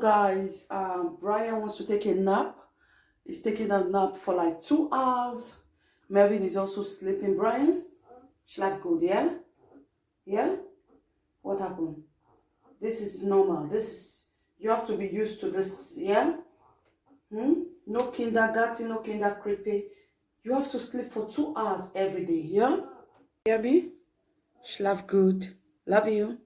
Guys, Brian wants to take a nap. He's taking a nap for like 2 hours. Melvin is also sleeping. Brian, life good, yeah? Yeah? What happened? This is normal. You have to be used to this, yeah? No kindergarten, no kinder creepy. You have to sleep for 2 hours every day, yeah? Hear me? Life good. Love you.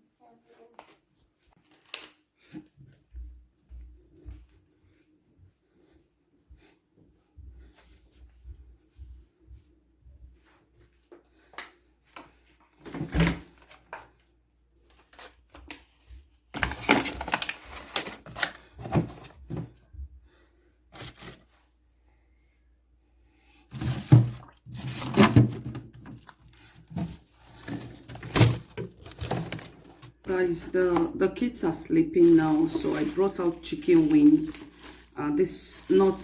Guys, the kids are sleeping now, so I brought out chicken wings. This not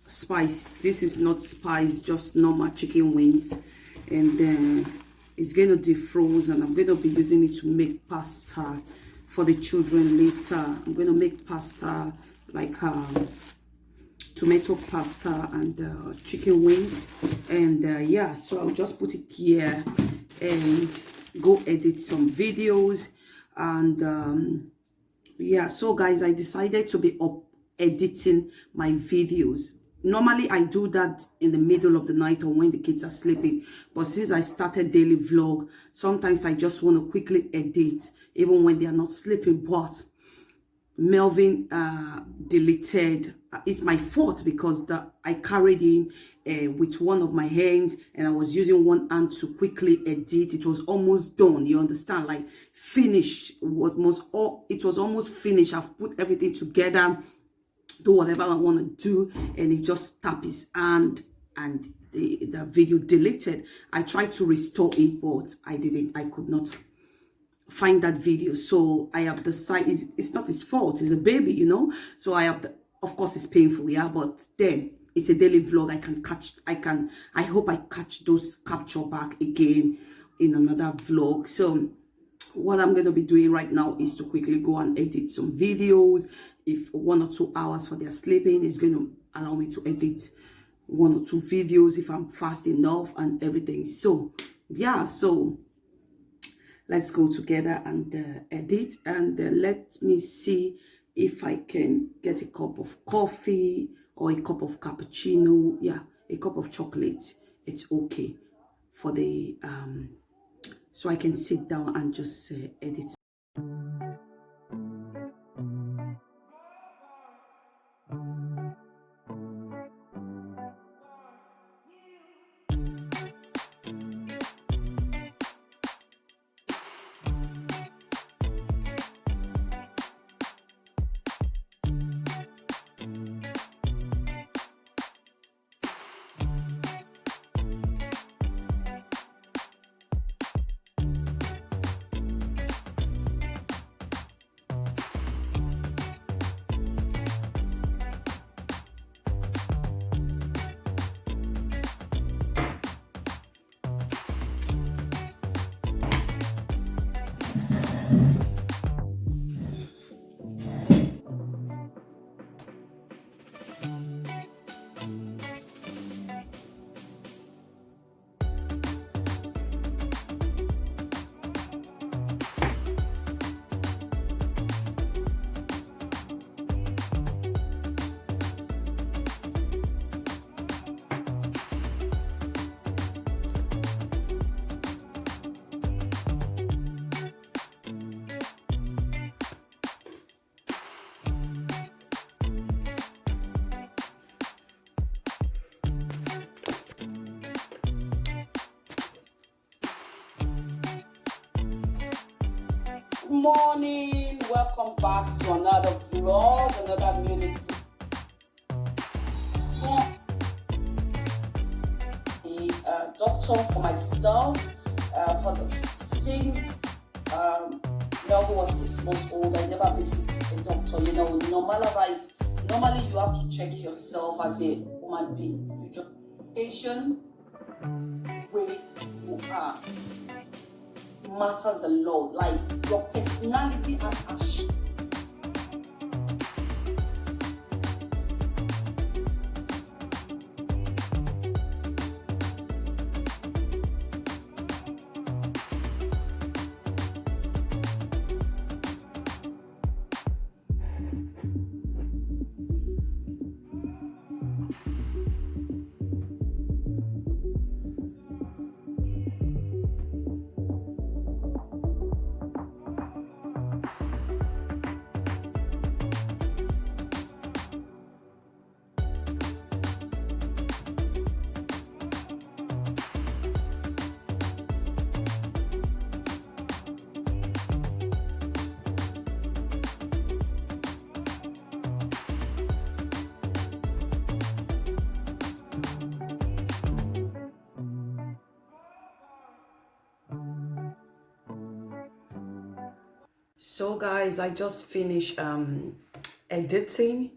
spiced. This is not spiced, just normal chicken wings, and then it's going to defrost, and I'm going to be using it to make pasta for the children later. I'm going to make pasta like tomato pasta and chicken wings, and yeah, so I'll just put it here and go edit some videos. And yeah, so guys, I decided to be up editing my videos. Normally I do that in the middle of the night or when the kids are sleeping, but since I started daily vlog, sometimes I just want to quickly edit even when they are not sleeping. But Melvin deleted. It's my fault because I carried him with one of my hands, and I was using one hand to quickly edit. It was almost done, you understand, like finished. It was almost finished. I've put everything together, do whatever I want to do, and he just tapped his hand and the video deleted. I tried to restore it, but I could not find that video. So I have decided it's not his fault, it's a baby, you know. So of course it's painful, yeah, but then it's a daily vlog. I hope I catch those capture back again in another vlog. So what I'm going to be doing right now is to quickly go and edit some videos. If 1 or 2 hours for their sleeping is going to allow me to edit 1 or 2 videos if I'm fast enough and everything. So yeah, so let's go together and edit, and let me see if I can get a cup of coffee or a cup of cappuccino. Yeah, a cup of chocolate. It's okay for the so I can sit down and just edit. Morning, welcome back to another vlog, another minute. The doctor for myself for the since Melvin was 6 months old. I never visit a doctor. You know, normally you have to check yourself as a human being. You just patient where you are matters a lot. Like your personality as a So guys, I just finished editing,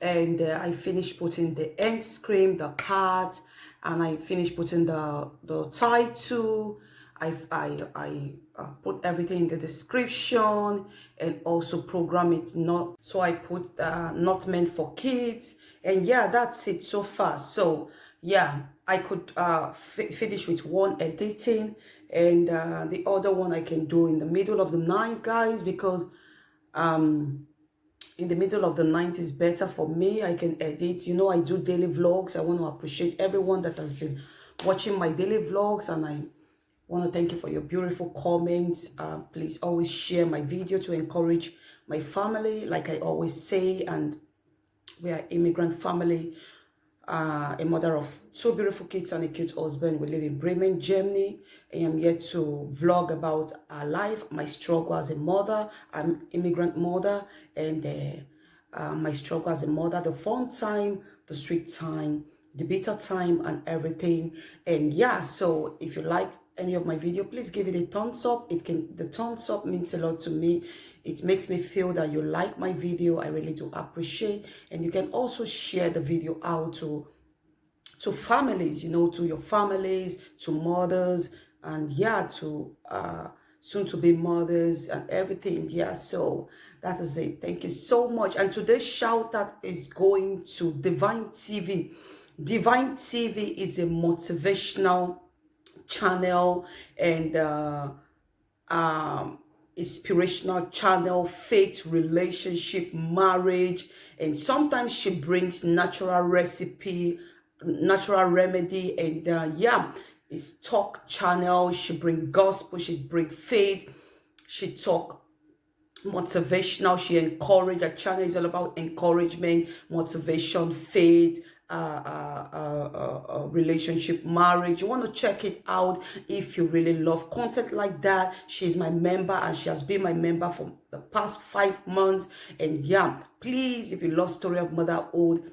and I finished putting the end screen, the cards, and I finished putting the title. I put everything in the description and also program it. Not so I put not meant for kids, and yeah, that's it so far. So yeah, I could finish with one editing, and the other one I can do in the middle of the night, guys, because in the middle of the night is better for me. I can edit. You know, I do daily vlogs. I want to appreciate everyone that has been watching my daily vlogs, and I want to thank you for your beautiful comments. Please always share my video to encourage my family, like I always say. And we are immigrant family, a mother of two beautiful kids and a cute husband. We live in Bremen, Germany. I am here to vlog about our life, my struggle as a mother. I'm immigrant mother, and my struggle as a mother, the fun time, the sweet time, the bitter time, and everything. And yeah, so if you like any of my video, please give it a thumbs up. The thumbs up means a lot to me. It makes me feel that you like my video. I really do appreciate. And you can also share the video out to families, you know, to your families, to mothers, and yeah, to soon to be mothers and everything. Yeah, so that is it. Thank you so much. And today's shout out is going to Divine TV. Divine TV is a motivational channel and inspirational channel, faith, relationship, marriage, and sometimes she brings natural recipe, natural remedy, and yeah, it's talk channel. She bring gospel, she bring faith, she talk motivational, she encourage. Her channel is all about encouragement, motivation, faith, relationship, marriage. You want to check it out if you really love content like that. She's my member, and she has been my member for the past 5 months. And yeah, please, if you love story of motherhood,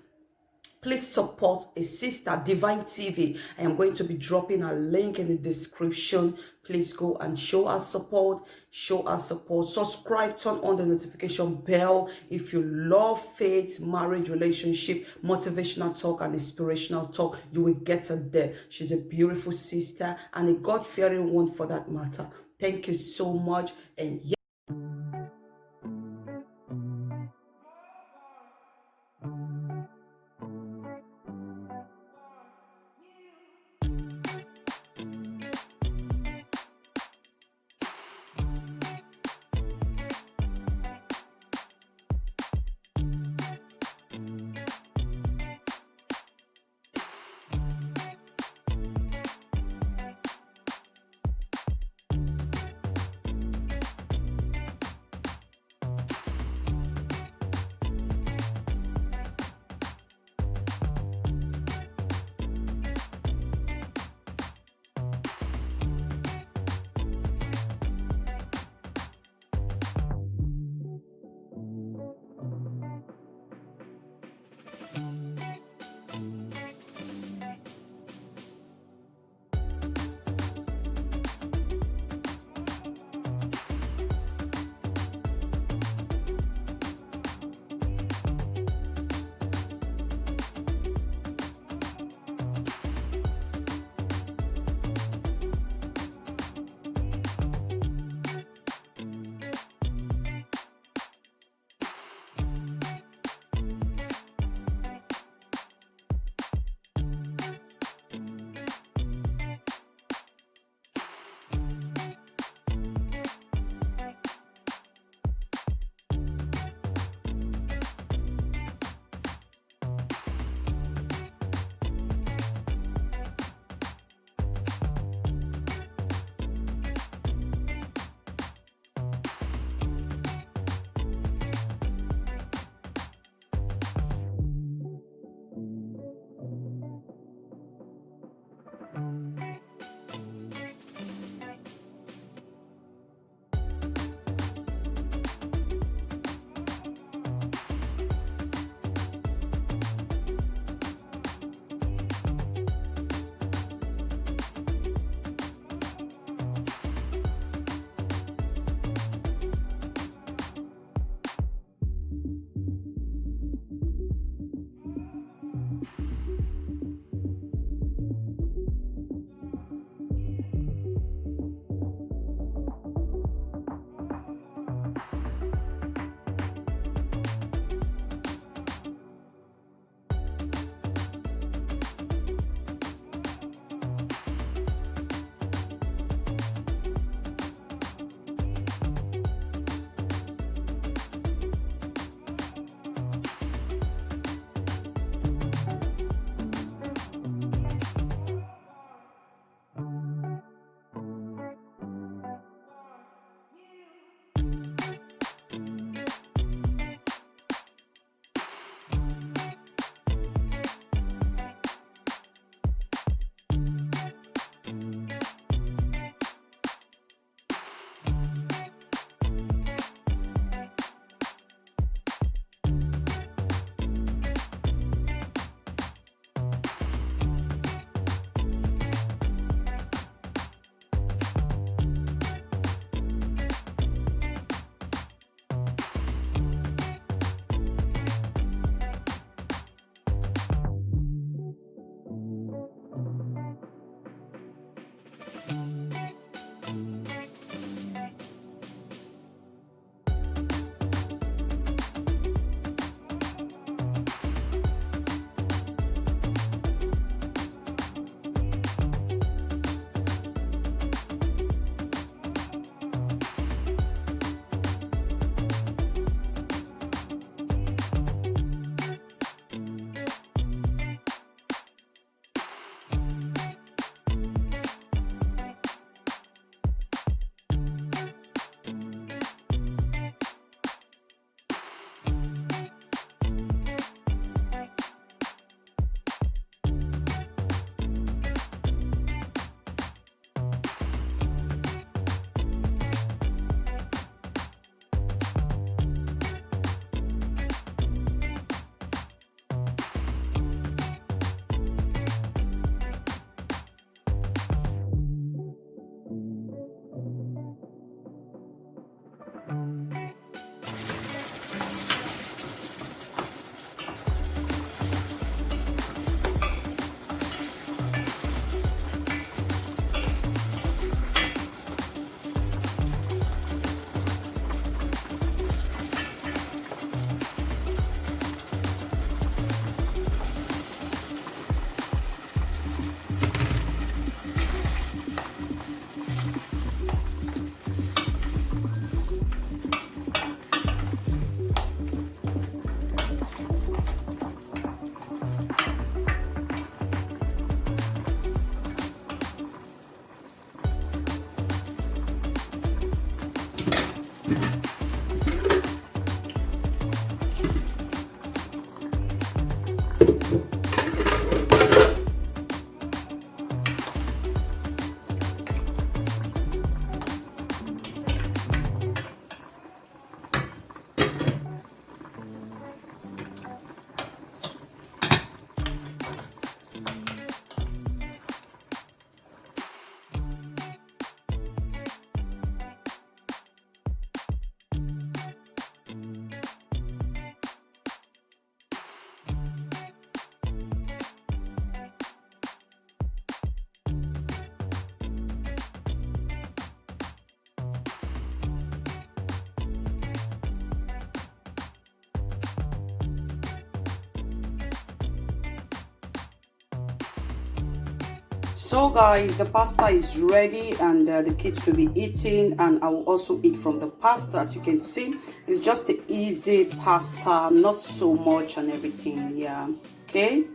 please support a sister, Divine TV. I am going to be dropping a link in the description. Please go and show us support. Show us support. Subscribe, turn on the notification bell. If you love faith, marriage, relationship, motivational talk, and inspirational talk, you will get her there. She's a beautiful sister and a God-fearing one for that matter. Thank you so much. And yeah. So guys, the pasta is ready, and the kids will be eating, and I will also eat from the pasta. As you can see, it's just an easy pasta, not so much and everything. Yeah, okay.